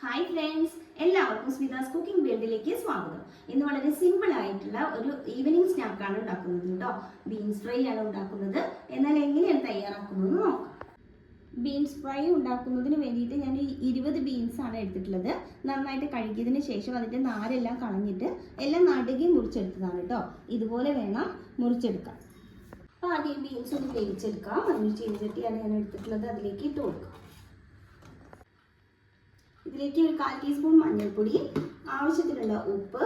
Hi friends, എല്ലാവർക്കും സ്മിതാസ് cooking വേൾഡിലേക്ക് സ്വാഗതം. ഇന്ന് വളരെ സിമ്പിൾ ആയിട്ടുള്ള ഒരു ഈവനിങ് സ്നാക്കാണ് ഉണ്ടാക്കുന്നത് കേട്ടോ. ബീൻസ് ഫ്രൈ ആണ് ഉണ്ടാക്കുന്നത്. എന്നാൽ എങ്ങനെയാണ് തയ്യാറാക്കുന്നത് നോക്കാം. ബീൻസ് ഫ്രൈ ഉണ്ടാക്കുന്നതിന് വേണ്ടിയിട്ട് ഞാൻ 20 ബീൻസ് ആണ് എടുത്തിട്ടുള്ളത്. നന്നായിട്ട് കഴുകിയതിന് ശേഷം അതിൻ്റെ നാരെല്ലാം കളഞ്ഞിട്ട് എല്ലാം നടുകി മുറിച്ചെടുത്തതാണ് കേട്ടോ. ഇതുപോലെ വേണം മുറിച്ചെടുക്കാം. അപ്പോൾ ആദ്യം ബീൻസ് ഒന്ന് വേവിച്ചെടുക്കാം. അതിന് ചീനച്ചട്ടിയാണ് ഞാൻ എടുത്തിട്ടുള്ളത്. അതിലേക്ക് ഇട്ട് കൊടുക്കാം. ഇതിലേക്ക് ഒരു 1/4 ടീസ്പൂൺ മഞ്ഞൾപ്പൊടി, ആവശ്യത്തിനുള്ള ഉപ്പ്,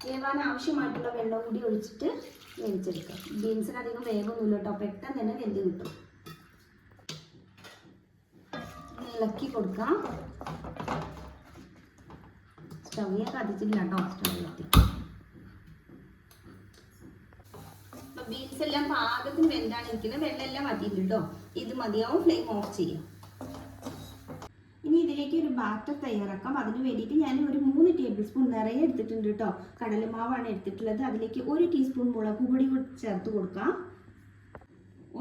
വേവാൻ ആവശ്യമായിട്ടുള്ള വെള്ളം കൂടി ഒഴിച്ചിട്ട് വേവിച്ചെടുക്കാം. ബീൻസിന് അധികം വേവൊന്നുമില്ല കേട്ടോ, പെട്ടെന്ന് തന്നെ വെന്ത് കിട്ടും. ഇളക്കി കൊടുക്കാം. സ്റ്റവ് ഞാൻ കത്തിച്ചിട്ടില്ല കേട്ടോ, സ്റ്റവ് കത്തി. ബീൻസ് എല്ലാം പാകത്തിന് വെന്താണ് ഇരിക്കുന്നത്. വെള്ളം എല്ലാം വറ്റിയിട്ടുണ്ട് കേട്ടോ. ഇത് മതിയാവും. ഫ്ലെയിം ഓഫ് ചെയ്യാം. ഇനി ഇതിലേക്ക് ഒരു ബാറ്റർ തയ്യാറാക്കാം. അതിന് വേണ്ടിയിട്ട് ഞാൻ ഒരു 3 ടേബിൾ സ്പൂൺ നിറയെ എടുത്തിട്ടുണ്ട് കേട്ടോ. കടലമാവാണ് എടുത്തിട്ടുള്ളത്. അതിലേക്ക് 1 ടീസ്പൂൺ മുളക് പൊടി ചേർത്ത് കൊടുക്കാം.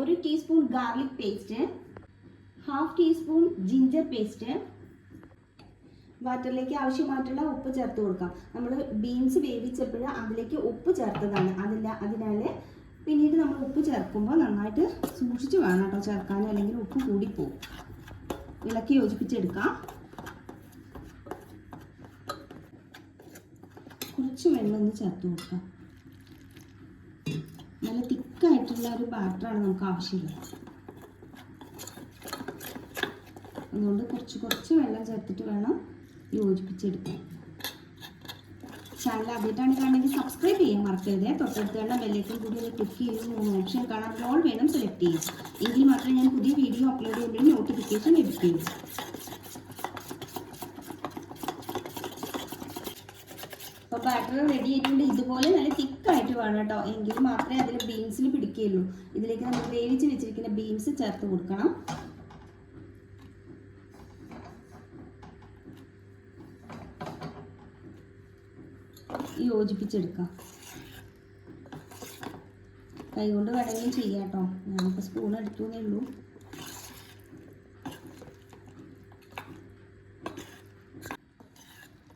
1 teaspoon garlic paste, 1/2 teaspoon ginger paste. ബാറ്ററിലേക്ക് ആവശ്യമായിട്ടുള്ള ഉപ്പ് ചേർത്ത് കൊടുക്കാം. നമ്മൾ ബീൻസ് വേവിച്ചപ്പോൾ അതിലേക്ക് ഉപ്പ് ചേർത്തതാണ്. അതിനാൽ പിന്നീട് നമ്മൾ ഉപ്പ് ചേർക്കുമ്പോൾ നന്നായിട്ട് സൂക്ഷിച്ച് വേണം കേട്ടോ ചേർക്കാൻ, അല്ലെങ്കിൽ ഉപ്പ് കൂടിപ്പോവും. ഇളക്കി യോജിപ്പിച്ചെടുക്കാം. കുറച്ച് വെള്ളം ഒന്ന് ചേർത്ത് കൊടുക്കാം. നല്ല തിക്കായിട്ടുള്ള ഒരു ബാറ്ററാണ് നമുക്ക് ആവശ്യമുള്ളത്. അതുകൊണ്ട് കുറച്ച് വെള്ളം ചേർത്തിട്ട് വേണം യോജിപ്പിച്ചെടുക്കാൻ. ചാനൽ ആദ്യമായിട്ടാണ് കാണുമെങ്കിൽ സബ്സ്ക്രൈബ് ചെയ്യാൻ മറക്കരുത്. തൊട്ടടുത്തുള്ള ബെല്ലൈക്കൺ കൂടി ക്ലിക്ക് ചെയ്യുന്ന 3 ഓപ്ഷൻ കാണാൻ ഓൾ വേണം സെലക്ട് ചെയ്യുക. എങ്കിൽ മാത്രമേ ഞാൻ പുതിയ വീഡിയോ അപ്ലോഡ് ചെയ്യുമ്പോൾ നോട്ടിഫിക്കേഷൻ ലഭിക്കുകയുള്ളൂ. അപ്പോൾ ബാറ്റർ റെഡി ആയിട്ടുണ്ട്. ഇതുപോലെ നല്ല തിക്കായിട്ട് വേണം കേട്ടോ, എങ്കിൽ മാത്രമേ അതിൽ ബീൻസിൽ പിടിക്കുകയുള്ളൂ. ഇതിലേക്ക് നമ്മൾ വേവിച്ച് വെച്ചിരിക്കുന്ന ബീൻസ് ചേർത്ത് കൊടുക്കണം. യോജിപ്പിച്ചെടുക്കാം. കൈകൊണ്ട് വേണമെങ്കിലും ചെയ്യാം കേട്ടോ. ഞാനിപ്പോൾ സ്പൂൺ എടുത്തുന്നേ ഉള്ളൂ.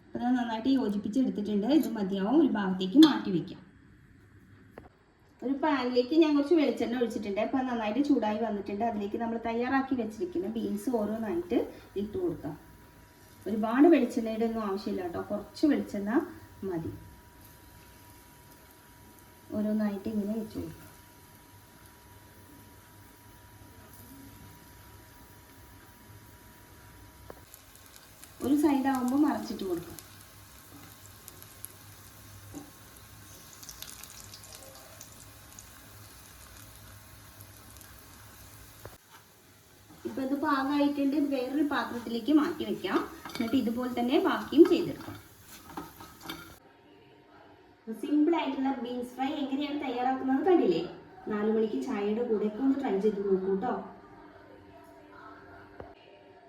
അപ്പോൾ അത് നന്നായിട്ട് യോജിപ്പിച്ചെടുത്തിട്ടുണ്ട്. ഇത് മതിയാവും. ഒരു ഭാഗത്തേക്ക് മാറ്റി വയ്ക്കാം. ഒരു പാനിലേക്ക് ഞാൻ കുറച്ച് വെളിച്ചെണ്ണ ഒഴിച്ചിട്ടുണ്ട്. അപ്പോൾ നന്നായിട്ട് ചൂടായി വന്നിട്ടുണ്ട്. അതിലേക്ക് നമ്മൾ തയ്യാറാക്കി വെച്ചിരിക്കുന്ന ബീൻസ് ഓരോന്നായിട്ട് ഇട്ട് കൊടുക്കാം. ഒരുപാട് വെളിച്ചെണ്ണയുടെ ഒന്നും ആവശ്യമില്ല കേട്ടോ, കുറച്ച് വെളിച്ചെണ്ണ മതി. ഓരോന്നായിട്ട് ഇങ്ങനെ വെച്ച് കൊടുക്കാം. ഒരു സൈഡ് ആവുമ്പോൾ മറച്ചിട്ട് കൊടുക്കാം. ഇപ്പൊ ഇത് പാകമായിട്ടുണ്ട്. ഇത് വേറൊരു പാത്രത്തിലേക്ക് മാറ്റി വെക്കാം. എന്നിട്ട് ഇതുപോലെ തന്നെ ബാക്കിയും ചെയ്തെടുക്കാം. സിമ്പിൾ ആയിട്ടുള്ള ബീൻസ് ഫ്രൈ എങ്ങനെയാണ് തയ്യാറാക്കുന്നത് കണ്ടില്ലേ? 4 മണിക്ക് ചായയുടെ കൂടെയൊക്കെ ഒന്ന് ട്രൈ ചെയ്ത് നോക്കൂ കേട്ടോ.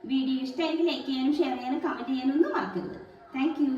വീഡിയോ ഇഷ്ടമായെങ്കിൽ ലൈക്ക് ചെയ്യാനും ഷെയർ ചെയ്യാനും കമൻറ്റ് ചെയ്യാനും ഒന്നും മറക്കരുത്. Thank you.